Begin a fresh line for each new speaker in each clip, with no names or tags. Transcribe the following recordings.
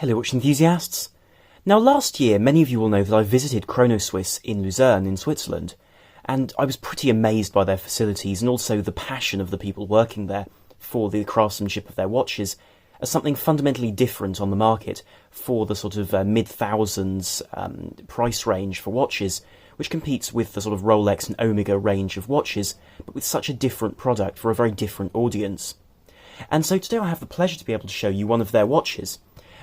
Hello watch enthusiasts! Now last year many of you will know that I visited Chronoswiss in Lucerne in Switzerland, and I was pretty amazed by their facilities and also the passion of the people working there for the craftsmanship of their watches as something fundamentally different on the market for the sort of mid-thousands price range for watches, which competes with the sort of Rolex and Omega range of watches, but with such a different product for a very different audience. And so today I have the pleasure to be able to show you one of their watches.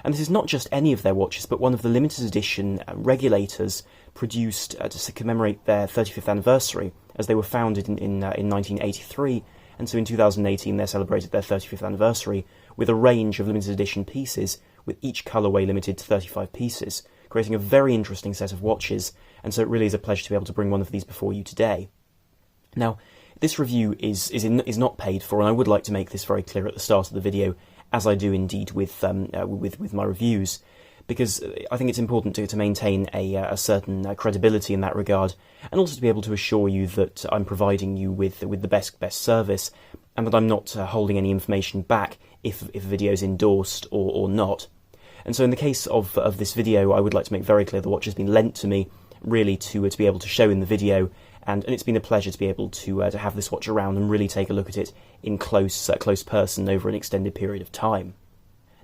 And this is not just any of their watches, but one of the limited edition Regulators produced to commemorate their 35th anniversary, as they were founded in 1983, and so in 2018 they celebrated their 35th anniversary with a range of limited edition pieces, with each colourway limited to 35 pieces, creating a very interesting set of watches, and so it really is a pleasure to be able to bring one of these before you today. Now, this review is not paid for, and I would like to make this very clear at the start of the video, as I do indeed with my reviews, because I think it's important to maintain a certain credibility in that regard, and also to be able to assure you that I'm providing you with the best service, and that I'm not holding any information back if a video is endorsed or not. And so in the case of this video, I would like to make very clear the watch has been lent to me, really to be able to show in the video, and it's been a pleasure to be able to have this watch around and really take a look at it in close person over an extended period of time.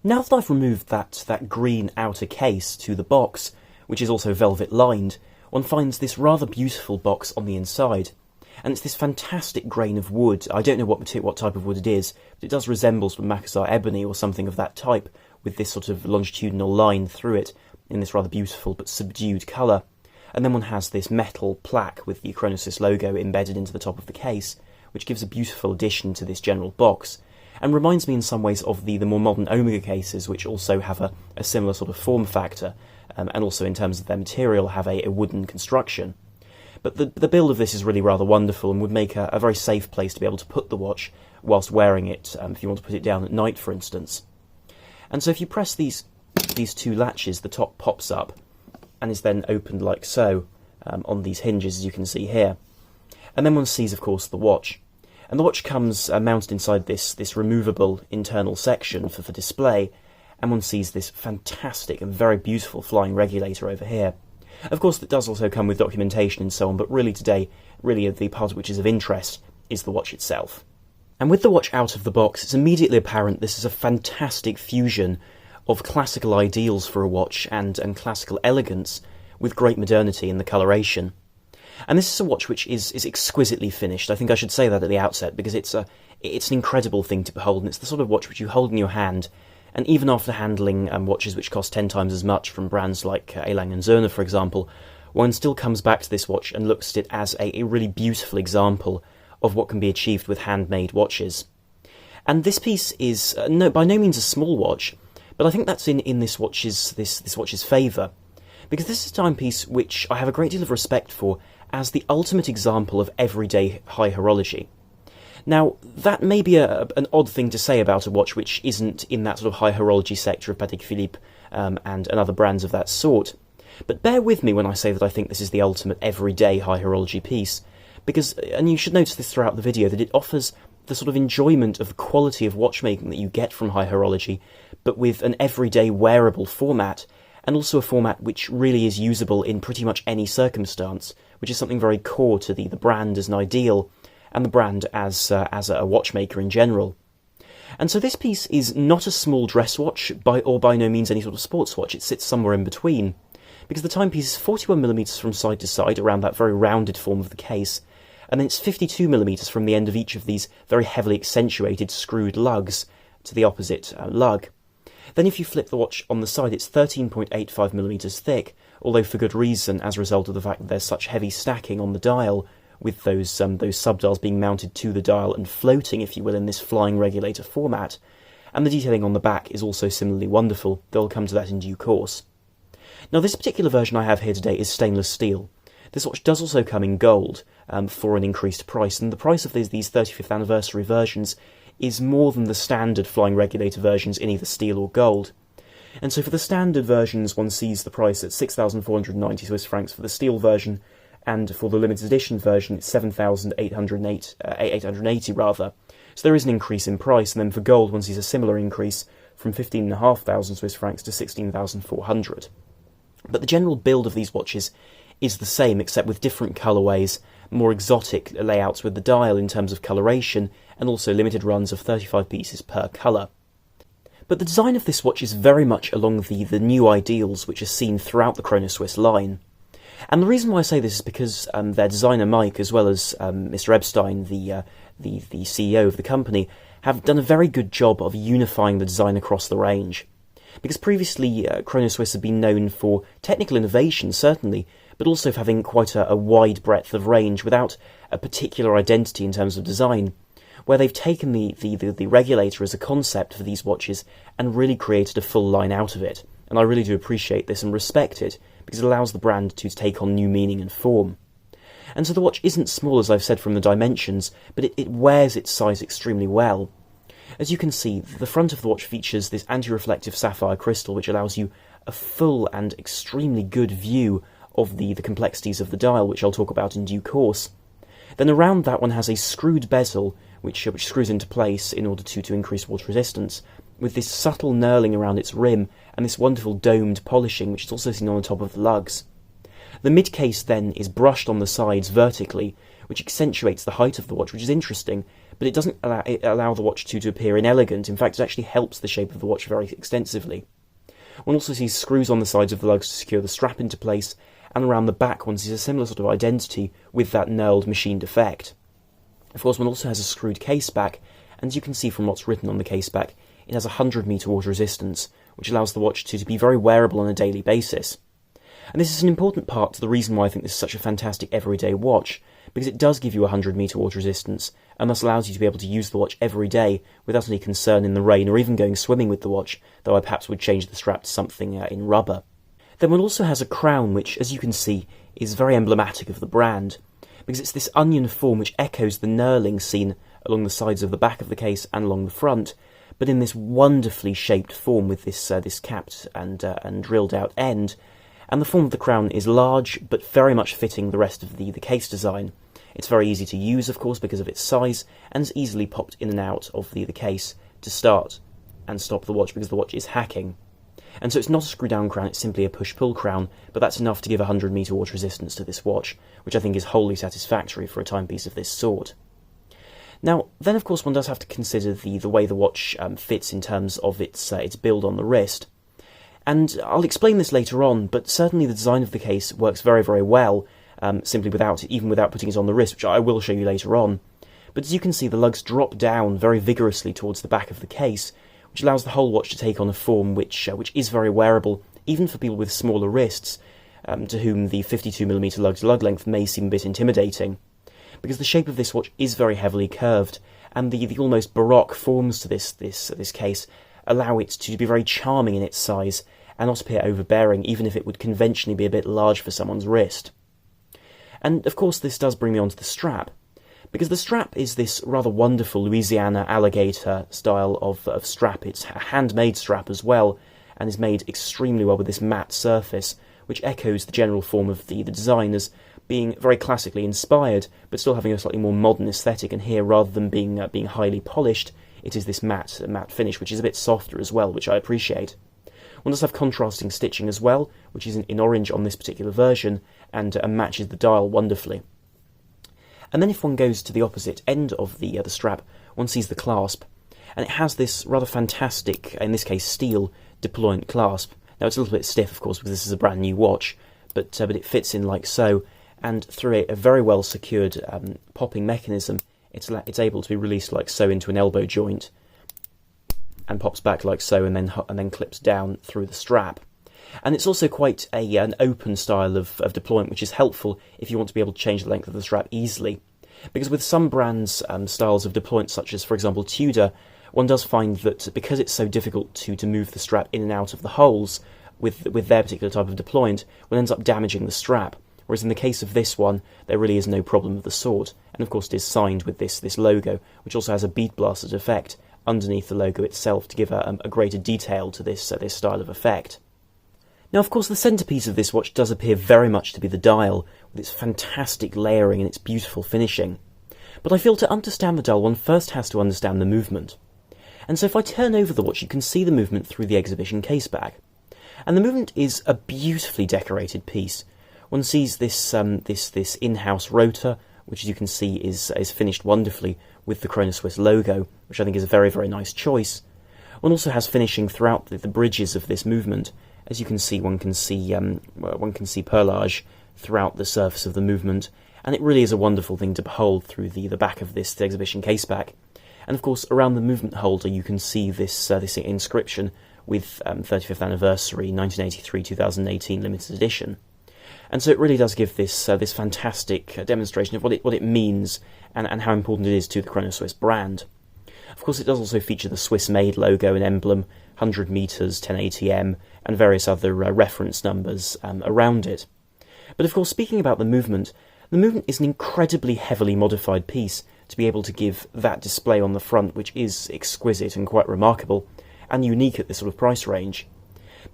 Now that I've removed that green outer case to the box, which is also velvet lined, one finds this rather beautiful box on the inside. And it's this fantastic grain of wood. I don't know what type of wood it is, but it does resemble sort of Makassar ebony or something of that type, with this sort of longitudinal line through it in this rather beautiful but subdued colour. And then one has this metal plaque with the Chronoswiss logo embedded into the top of the case, which gives a beautiful addition to this general box, and reminds me in some ways of the more modern Omega cases, which also have a similar sort of form factor, and also in terms of their material have a wooden construction. But the build of this is really rather wonderful and would make a very safe place to be able to put the watch whilst wearing it, if you want to put it down at night, for instance. And so if you press these two latches, the top pops up and is then opened like so on these hinges, as you can see here. And then one sees, of course, the watch. And the watch comes mounted inside this removable internal section for display, and one sees this fantastic and very beautiful flying regulator over here. Of course, that does also come with documentation and so on, but really today, the part which is of interest is the watch itself. And with the watch out of the box, it's immediately apparent this is a fantastic fusion of classical ideals for a watch and classical elegance with great modernity in the coloration. And this is a watch which is exquisitely finished. I think I should say that at the outset, because it's an incredible thing to behold, and it's the sort of watch which you hold in your hand, and even after handling watches which cost 10 times as much from brands like Elang and Zerner, for example, one still comes back to this watch and looks at it as a really beautiful example of what can be achieved with handmade watches. And this piece is by no means a small watch, but I think that's in this watch's favour, because this is a timepiece which I have a great deal of respect for as the ultimate example of everyday high horology. Now, that may be an odd thing to say about a watch which isn't in that sort of high horology sector of Patek Philippe and other brands of that sort, but bear with me when I say that I think this is the ultimate everyday high horology piece, because, and you should notice this throughout the video, that it offers the sort of enjoyment of the quality of watchmaking that you get from high horology, but with an everyday wearable format, and also a format which really is usable in pretty much any circumstance, which is something very core to the brand as an ideal, and the brand as a watchmaker in general. And so this piece is not a small dress watch, by no means any sort of sports watch. It sits somewhere in between, because the timepiece is 41mm from side to side, around that very rounded form of the case, and then it's 52mm from the end of each of these very heavily accentuated screwed lugs to the opposite lug. Then if you flip the watch on the side, it's 13.85mm thick, although for good reason, as a result of the fact that there's such heavy stacking on the dial, with those subdials being mounted to the dial and floating, if you will, in this flying regulator format. And the detailing on the back is also similarly wonderful, though I'll come to that in due course. Now, this particular version I have here today is stainless steel. This watch does also come in gold for an increased price, and the price of these 35th anniversary versions is more than the standard flying regulator versions in either steel or gold. And so for the standard versions, one sees the price at 6,490 Swiss francs for the steel version, and for the limited edition version, it's 7,880 rather. So there is an increase in price, and then for gold, one sees a similar increase from 15,500 Swiss francs to 16,400. But the general build of these watches is the same, except with different colourways, more exotic layouts with the dial in terms of coloration, and also limited runs of 35 pieces per colour. But the design of this watch is very much along the new ideals which are seen throughout the Chronoswiss line. And the reason why I say this is because their designer Mike, as well as Mr. Epstein, the CEO of the company, have done a very good job of unifying the design across the range. Because previously Chronoswiss had been known for technical innovation, certainly, but also for having quite a wide breadth of range without a particular identity in terms of design, where they've taken the Regulator as a concept for these watches and really created a full line out of it. And I really do appreciate this and respect it, because it allows the brand to take on new meaning and form. And so the watch isn't small, as I've said, from the dimensions, but it wears its size extremely well. As you can see, the front of the watch features this anti-reflective sapphire crystal, which allows you a full and extremely good view of the complexities of the dial, which I'll talk about in due course. Then around that one has a screwed bezel, which screws into place in order to increase water resistance, with this subtle knurling around its rim and this wonderful domed polishing, which is also seen on the top of the lugs. The mid-case then is brushed on the sides vertically, which accentuates the height of the watch, which is interesting, but it doesn't allow the watch to appear inelegant. In fact, it actually helps the shape of the watch very extensively. One also sees screws on the sides of the lugs to secure the strap into place, and around the back one sees a similar sort of identity with that knurled machined effect. Of course, one also has a screwed case back, and as you can see from what's written on the case back, it has a 100-metre water resistance, which allows the watch to be very wearable on a daily basis. And this is an important part to the reason why I think this is such a fantastic everyday watch, because it does give you a 100-metre water resistance, and thus allows you to be able to use the watch every day without any concern in the rain or even going swimming with the watch, though I perhaps would change the strap to something in rubber. Then one also has a crown which, as you can see, is very emblematic of the brand, because it's this onion form which echoes the knurling seen along the sides of the back of the case and along the front, but in this wonderfully shaped form with this capped and drilled out end. And the form of the crown is large, but very much fitting the rest of the case design. It's very easy to use, of course, because of its size, and is easily popped in and out of the case to start and stop the watch, because the watch is hacking. And so it's not a screw-down crown, it's simply a push-pull crown, but that's enough to give a 100-metre water resistance to this watch, which I think is wholly satisfactory for a timepiece of this sort. Now, then of course one does have to consider the way the watch fits in terms of its build on the wrist. And I'll explain this later on, but certainly the design of the case works very, very well, simply even without putting it on the wrist, which I will show you later on. But as you can see, the lugs drop down very vigorously towards the back of the case, which allows the whole watch to take on a form which is very wearable, even for people with smaller wrists, to whom the 52mm lug length may seem a bit intimidating. Because the shape of this watch is very heavily curved, and the almost baroque forms to this case allow it to be very charming in its size, and not appear overbearing, even if it would conventionally be a bit large for someone's wrist. And of course this does bring me on to the strap, because the strap is this rather wonderful Louisiana alligator style of strap. It's a handmade strap as well, and is made extremely well with this matte surface, which echoes the general form of the design as being very classically inspired, but still having a slightly more modern aesthetic, and here, rather than being highly polished, it is this matte finish, which is a bit softer as well, which I appreciate. One does have contrasting stitching as well, which is in orange on this particular version, and matches the dial wonderfully. And then if one goes to the opposite end of the strap, one sees the clasp, and it has this rather fantastic, in this case steel, deployant clasp. Now it's a little bit stiff, of course, because this is a brand new watch, but it fits in like so, and through a very well secured popping mechanism, it's able to be released like so into an elbow joint, and pops back like so, and then clips down through the strap. And it's also quite an open style of deployment, which is helpful if you want to be able to change the length of the strap easily. Because with some brands' styles of deployment, such as, for example, Tudor, one does find that because it's so difficult to move the strap in and out of the holes with their particular type of deployment, one ends up damaging the strap. Whereas in the case of this one, there really is no problem of the sort. And of course it is signed with this logo, which also has a bead blasted effect underneath the logo itself to give a greater detail to this style of effect. Now, of course, the centrepiece of this watch does appear very much to be the dial, with its fantastic layering and its beautiful finishing. But I feel to understand the dial, one first has to understand the movement. And so if I turn over the watch, you can see the movement through the exhibition case bag. And the movement is a beautifully decorated piece. One sees this this in-house rotor, which as you can see is finished wonderfully with the Chronoswiss logo, which I think is a very, very nice choice. One also has finishing throughout the bridges of this movement. As you can see, one can see perlage throughout the surface of the movement, and it really is a wonderful thing to behold through the back of this exhibition case back. And of course, around the movement holder, you can see this inscription with 35th anniversary 1983-2018 limited edition. And so it really does give this this fantastic demonstration of what it means and how important it is to the Chronoswiss brand. Of course, it does also feature the Swiss-made logo and emblem, 100 meters, 10 ATM, and various other reference numbers around it. But of course, speaking about the movement is an incredibly heavily modified piece to be able to give that display on the front, which is exquisite and quite remarkable, and unique at this sort of price range.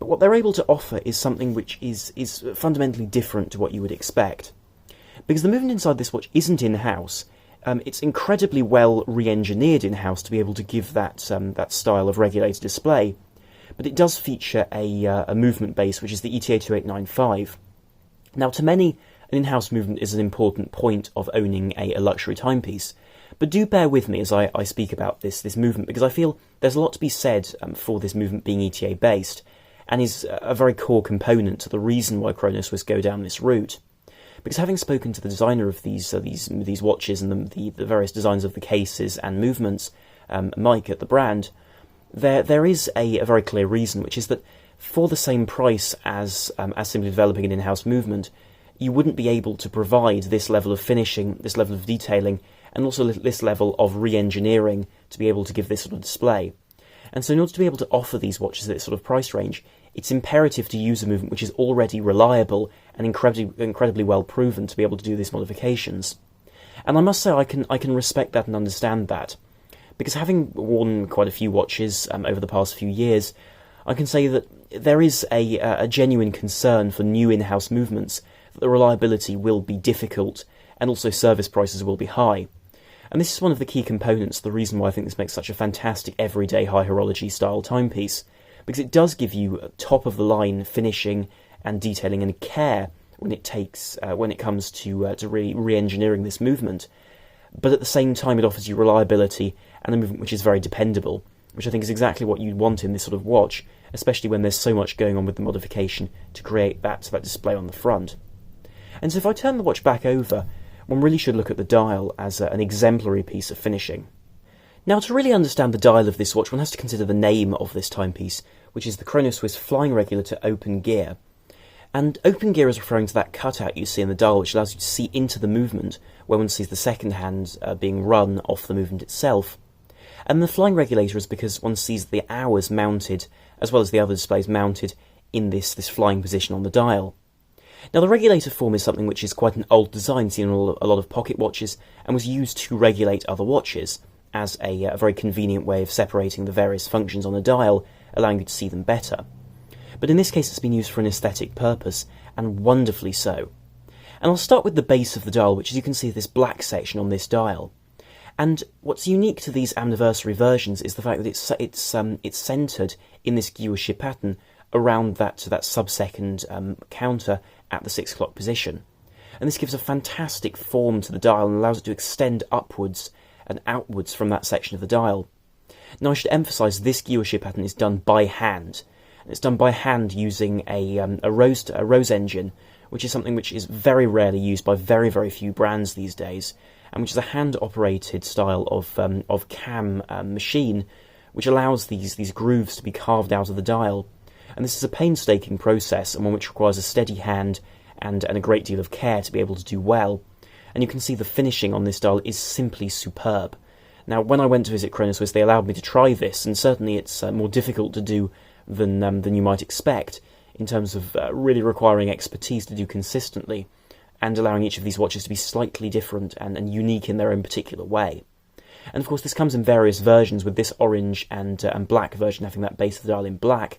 But what they're able to offer is something which is fundamentally different to what you would expect. Because the movement inside this watch isn't in-house, it's incredibly well re-engineered in-house to be able to give that style of regulator display, but it does feature a movement base which is the ETA 2895. Now, to many, an in-house movement is an important point of owning a luxury timepiece, but do bear with me as I speak about this movement, because I feel there's a lot to be said for this movement being ETA based, and is a very core component to the reason why Chronoswiss go down this route. Because having spoken to the designer of these watches and the various designs of the cases and movements, Mike at the brand, there is a very clear reason, which is that for the same price as simply developing an in-house movement, you wouldn't be able to provide this level of finishing, this level of detailing, and also this level of re-engineering to be able to give this sort of display. And so in order to be able to offer these watches at this sort of price range, it's imperative to use a movement which is already reliable and incredibly well proven to be able to do these modifications. And I must say I can respect that and understand that, because having worn quite a few watches over the past few years, I can say that there is a genuine concern for new in-house movements that the reliability will be difficult and also service prices will be high. And this is one of the key components, the reason why I think this makes such a fantastic everyday high horology style timepiece, because it does give you top-of-the-line finishing and detailing and care when it comes to really re-engineering this movement, but at the same time it offers you reliability and a movement which is very dependable, which I think is exactly what you'd want in this sort of watch, especially when there's so much going on with the modification to create that display on the front. And so if I turn the watch back over, one really should look at the dial as an exemplary piece of finishing. Now, to really understand the dial of this watch, one has to consider the name of this timepiece, which is the Chronoswiss Flying Regulator Open Gear. And open gear is referring to that cutout you see in the dial, which allows you to see into the movement, where one sees the second hand being run off the movement itself. And the flying regulator is because one sees the hours mounted, as well as the other displays mounted, in this flying position on the dial. Now, the regulator form is something which is quite an old design seen in a lot of pocket watches, and was used to regulate other watches, as a very convenient way of separating the various functions on a dial, allowing you to see them better. But in this case it's been used for an aesthetic purpose, and wonderfully so. And I'll start with the base of the dial, which as you can see is this black section on this dial. And what's unique to these anniversary versions is the fact that it's centred in this viewership pattern around that sub-second counter at the 6 o'clock position. And this gives a fantastic form to the dial and allows it to extend upwards and outwards from that section of the dial. Now, I should emphasise this viewership pattern is done by hand. And it's done by hand using a rose engine, which is something which is very rarely used by very, very few brands these days, and which is a hand-operated style of cam machine, which allows these grooves to be carved out of the dial. And this is a painstaking process, and one which requires a steady hand and a great deal of care to be able to do well. And you can see the finishing on this dial is simply superb. Now, when I went to visit Chronoswiss, they allowed me to try this, and certainly it's more difficult to do than you might expect, in terms of really requiring expertise to do consistently, and allowing each of these watches to be slightly different and unique in their own particular way. And of course this comes in various versions, with this orange and black version having that base of the dial in black,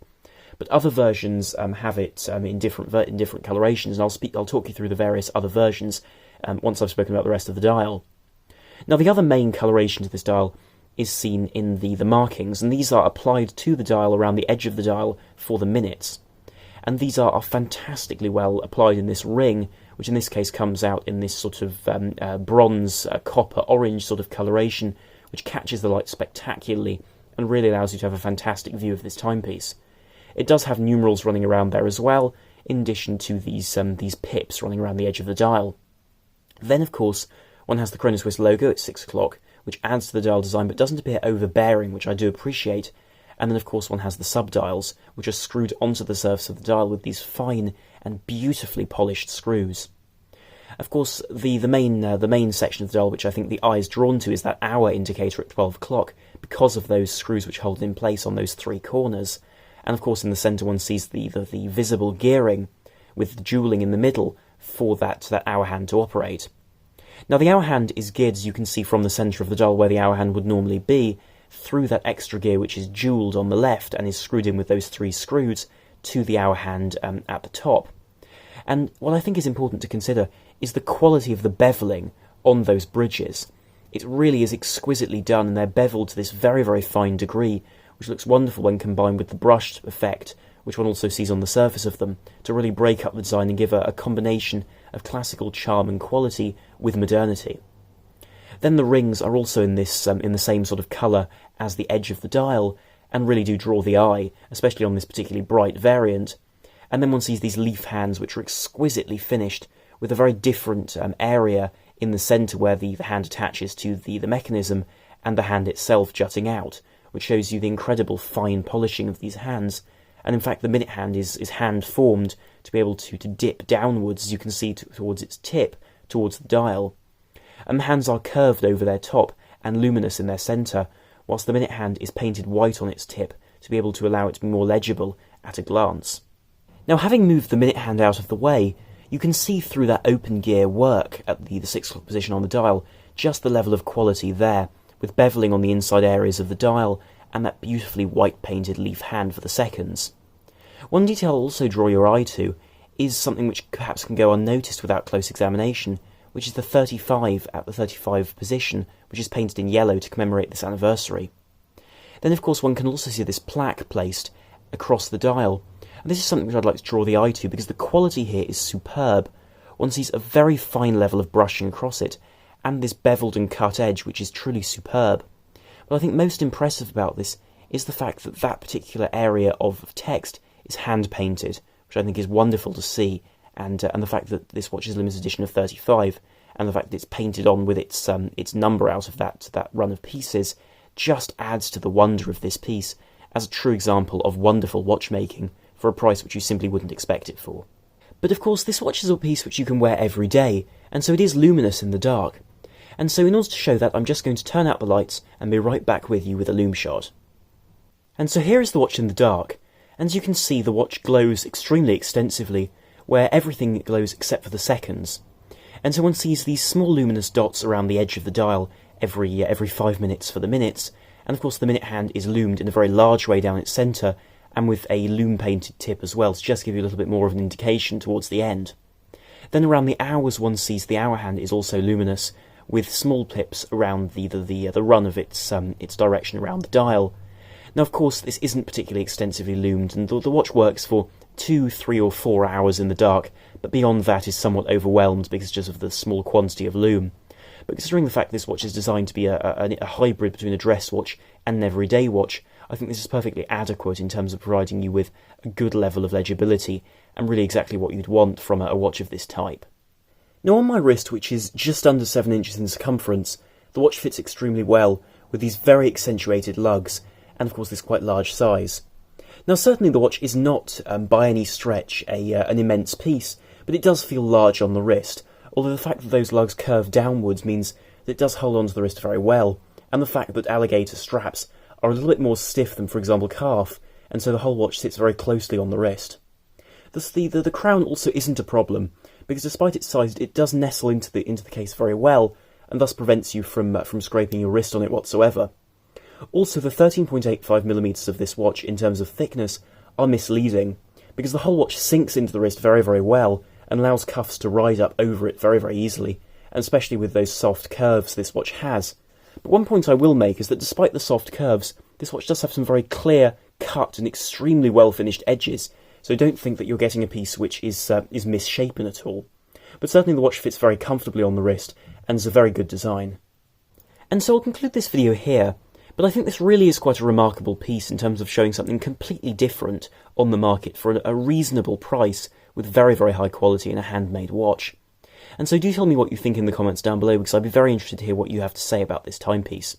but other versions have it in different colorations, and I'll talk you through the various other versions once I've spoken about the rest of the dial. Now, the other main coloration to this dial is seen in the markings, and these are applied to the dial around the edge of the dial for the minutes. And these are fantastically well applied in this ring, which in this case comes out in this sort of bronze, copper, orange sort of coloration, which catches the light spectacularly and really allows you to have a fantastic view of this timepiece. It does have numerals running around there as well, in addition to these pips running around the edge of the dial. Then, of course, one has the Chronoswiss logo at 6 o'clock, which adds to the dial design but doesn't appear overbearing, which I do appreciate. And then, of course, one has the sub-dials, which are screwed onto the surface of the dial with these fine and beautifully polished screws. Of course, the main section of the dial, which I think the eye is drawn to, is that hour indicator at 12 o'clock, because of those screws which hold it in place on those three corners. And, of course, in the centre one sees the visible gearing, with the jewelling in the middle, for that hour hand to operate. Now, the hour hand is geared, as you can see from the centre of the dial where the hour hand would normally be, through that extra gear which is jewelled on the left and is screwed in with those three screws to the hour hand at the top. And what I think is important to consider is the quality of the bevelling on those bridges. It really is exquisitely done, and they're bevelled to this very, very fine degree, which looks wonderful when combined with the brushed effect, which one also sees on the surface of them, to really break up the design and give a combination of classical charm and quality with modernity. Then the rings are also in the same sort of colour as the edge of the dial, and really do draw the eye, especially on this particularly bright variant. And then one sees these leaf hands, which are exquisitely finished, with a very different area in the centre where the hand attaches to the mechanism, and the hand itself jutting out, which shows you the incredible fine polishing of these hands. And in fact, the minute hand is hand-formed to be able to dip downwards, as you can see, towards its tip, towards the dial. And the hands are curved over their top and luminous in their centre, whilst the minute hand is painted white on its tip to be able to allow it to be more legible at a glance. Now, having moved the minute hand out of the way, you can see through that open gear work at the 6 o'clock position on the dial just the level of quality there, with bevelling on the inside areas of the dial and that beautifully white-painted leaf hand for the seconds. One detail I'll also draw your eye to is something which perhaps can go unnoticed without close examination, which is the 35 at the 35 position, which is painted in yellow to commemorate this anniversary. Then, of course, one can also see this plaque placed across the dial, and this is something which I'd like to draw the eye to because the quality here is superb. One sees a very fine level of brushing across it, and this bevelled and cut edge, which is truly superb. But I think most impressive about this is the fact that that particular area of text is hand-painted, which I think is wonderful to see, and the fact that this watch is a limited edition of 35, and the fact that it's painted on with its number out of that run of pieces, just adds to the wonder of this piece as a true example of wonderful watchmaking for a price which you simply wouldn't expect it for. But of course, this watch is a piece which you can wear every day, and so it is luminous in the dark. And so in order to show that, I'm just going to turn out the lights and be right back with you with a loom shot. And so here is the watch in the dark, and as you can see, the watch glows extremely extensively, where everything glows except for the seconds. And so one sees these small luminous dots around the edge of the dial every 5 minutes for the minutes, and of course the minute hand is loomed in a very large way down its centre, and with a loom-painted tip as well, to just give you a little bit more of an indication towards the end. Then around the hours, one sees the hour hand is also luminous, with small pips around the run of its direction around the dial. Now, of course, this isn't particularly extensively loomed, and the watch works for 2, 3 or 4 hours in the dark, but beyond that is somewhat overwhelmed because just of the small quantity of loom. But considering the fact this watch is designed to be a hybrid between a dress watch and an everyday watch, I think this is perfectly adequate in terms of providing you with a good level of legibility, and really exactly what you'd want from a watch of this type. Now, on my wrist, which is just under 7 inches in circumference, the watch fits extremely well, with these very accentuated lugs, and of course this quite large size. Now, certainly the watch is not, by any stretch, an immense piece, but it does feel large on the wrist, although the fact that those lugs curve downwards means that it does hold onto the wrist very well, and the fact that alligator straps are a little bit more stiff than, for example, calf, and so the whole watch sits very closely on the wrist. The crown also isn't a problem, because despite its size, it does nestle into the case very well, and thus prevents you from scraping your wrist on it whatsoever. Also, the 13.85mm of this watch in terms of thickness are misleading, because the whole watch sinks into the wrist very, very well, and allows cuffs to ride up over it very, very easily, and especially with those soft curves this watch has. But one point I will make is that despite the soft curves, this watch does have some very clear, cut and extremely well-finished edges, so don't think that you're getting a piece which is misshapen at all. But certainly the watch fits very comfortably on the wrist, and is a very good design. And so I'll conclude this video here, but I think this really is quite a remarkable piece in terms of showing something completely different on the market for a reasonable price with very, very high quality in a handmade watch. And so do tell me what you think in the comments down below, because I'd be very interested to hear what you have to say about this timepiece.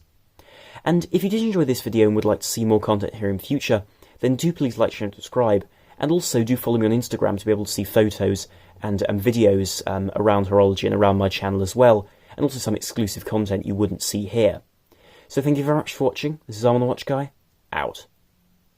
And if you did enjoy this video and would like to see more content here in future, then do please like, share and subscribe, and also do follow me on Instagram to be able to see photos and videos around horology and around my channel as well, and also some exclusive content you wouldn't see here. So thank you very much for watching. This is Arm on the Watch Guy, out.